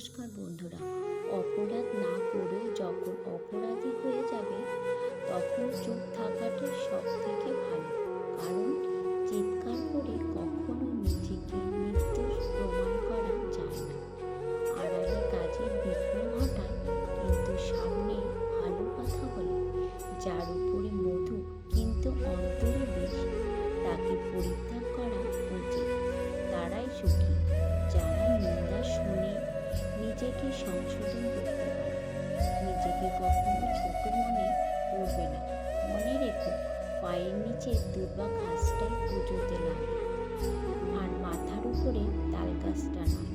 নমস্কার বন্ধুরা। অপরাধ না করেও যখন অপরাধী হয়ে যাবে তখন চুপ থাকাটাই সব থেকে ভালো। কারণ চিৎকার করে কখনো নিজেকে নির্দোষ প্রমাণ করা যায় না। আড়ালে কাজের বিঘ্ন ঘটায়, কিন্তু সামনে ভালো কথা বলে যার উপরে মধু কিন্তু অন্তরে বিষ, তাকে পরিত্যাগ করা উচিত। তারাই সুখী যারা নিন্দা শুনে নিজেকে সংশোধন করতে পারে। নিজেকে কখনো ছোট মনে করবে না। মনে রেখো, পায়ের নিচে দুর্বা ঘাসটাই পুজোতে লাগে, আর মাথার উপরে তাল গাছটা নয়।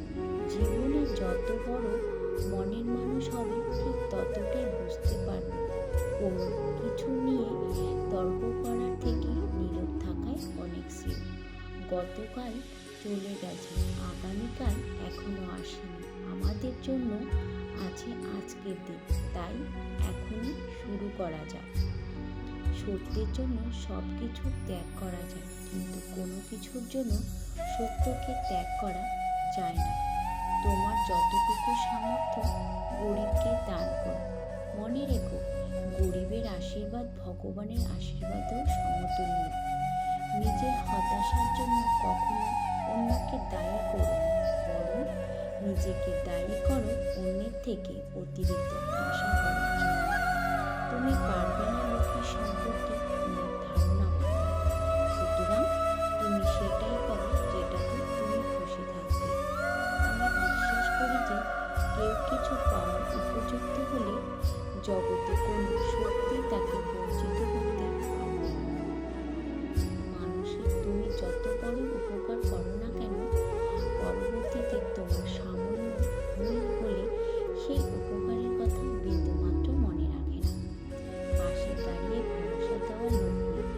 জীবনে যত বড় মনের মানুষ হবে ঠিক ততটাই বুঝতে পারবে কোনো কিছু নিয়ে তর্ক করার থেকে নীরব থাকায় অনেক শ্রেয়। গতকাল চলে গেছে, আগামীকাল এখনো আসেনি। আমাদের জন্য আছে আজকের দিন, তাই এখনই শুরু করা যায়। সত্যের জন্য সব কিছু ত্যাগ করা যায়, কিন্তু কোনো কিছুর জন্য সত্যকে ত্যাগ করা যায় না। তোমার যতটুকু সামর্থ্য গরিবকে দান করো। মনে রেখো, গরিবের আশীর্বাদ ভগবানের আশীর্বাদেও সমতুল্য। নিজের হতাশার জন্য কখনো অন্যকে দায়ী করো না, বরং নিজেকে দায়ী করো অন্যের থেকে অতিরিক্ত আশা করার জন্য। তুমি পারবে না লোকের সম্পর্কে তোমার ধারণা করতে, সুতরাং তুমি সেটাই করো যেটাতে তুমি খুশি থাকবে। আমি বিশ্বাস করি যে কেউ কিছু পাওয়ার উপযুক্ত হলে জগতে কোনো শক্তি তাকে বঞ্চিত করতে পারবে না। মানুষের তুমি যত বড় উপকার করো না কেন, পরবর্তীতে তোমার সামান্য ভুল হলে সেই উপকারের কথা বিন্দুমাত্র মনে রাখে না। পাশে দাঁড়িয়ে ভরসা দেওয়ার লোক নেই,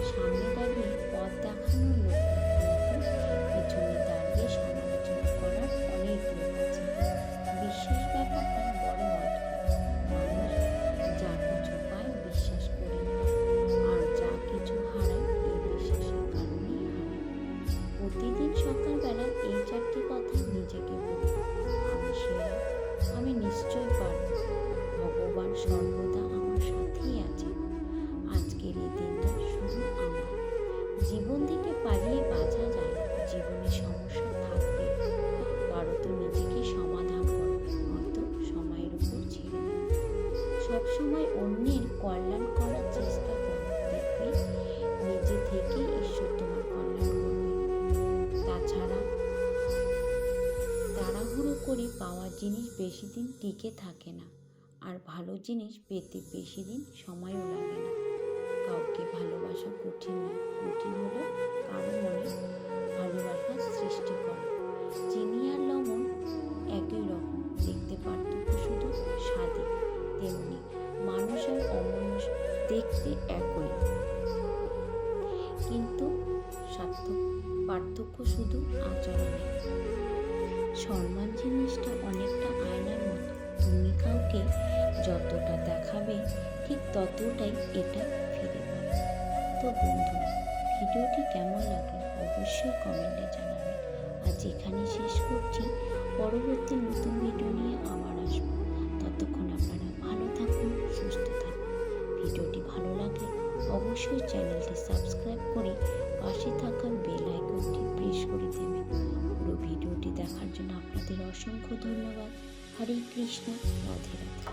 সামনে দাঁড়িয়ে পথ দেখানোর লোক নেই, কিন্তু পিছনে দাঁড়িয়ে সমালোচনা করার অনেক লোক আছে। বিশ্বাস ব্যাপারটা বড় অদ্ভুত। মানুষ যা কিছু পায় বিশ্বাস করে নেয়, আর যা কিছু হারায় এই বিশ্বাসের কারণেই হারায়। প্রতিদিন সকালবেলা এই চারটি কথা নিজেকে বলি, আমি সেরা, আমি নিশ্চয় পারব, ভগবান সর্বদা আমার সাথেই আছে, আজকের এই দিনটা শুধু আমার। জীবন থেকে পালিয়ে বাঁচা যায় না, জীবনে সমস্যা থাকবে, পারো তো নিজেকে সমাধান করো, নয়তো সময়ের উপর ছেড়ে দাও। সবসময় অন্যের কল্যাণ করার চেষ্টা করো, দেখবে নিজে থেকেই ঈশ্বর তোমার কল্যাণ করবে। তাছাড়া তাড়াহুড়ো করে পাওয়া জিনিস বেশি দিন টিকে থাকে না, আর ভালো জিনিস পেতে বেশি দিন সময়ও লাগে না। কাউকে ভালোবাসা কঠিন নয়, কঠিন হলো কারো মনে ভালোবাসার সৃষ্টি করা। চিনি আর লবণ একই রকম, দেখতে পার্থক্য শুধু স্বাদে। তেমনি মানুষ আর অমানুষ দেখতে একই, কিন্তু পার্থক্য শুধু আচরণে। সম্মান জিনিসটা অনেকটা আয়নার মতো, তুমি কাউকে যতটা দেখাবে ঠিক ততটাই এটা ফিরে পাবে। তো বন্ধুরা, ভিডিওটি কেমন লাগলো অবশ্যই কমেন্টে জানাবেন। আজ এখানে শেষ করছি, পরবর্তী নতুন ভিডিও নিয়ে আবার আসবো। ততক্ষণ আপনারা ভালো থাকুন, সুস্থ থাকুন। ভিডিওটি ভালো লাগলে অবশ্যই চ্যানেলটি সাবস্ক্রাইব করে পাশে থাকা বেল আইকনটি প্রেস করে দেবেন। পুরো ভিডিওটি দেখার জন্য আপনাদের অসংখ্য ধন্যবাদ। হরে কৃষ্ণ, রাধে রাধে।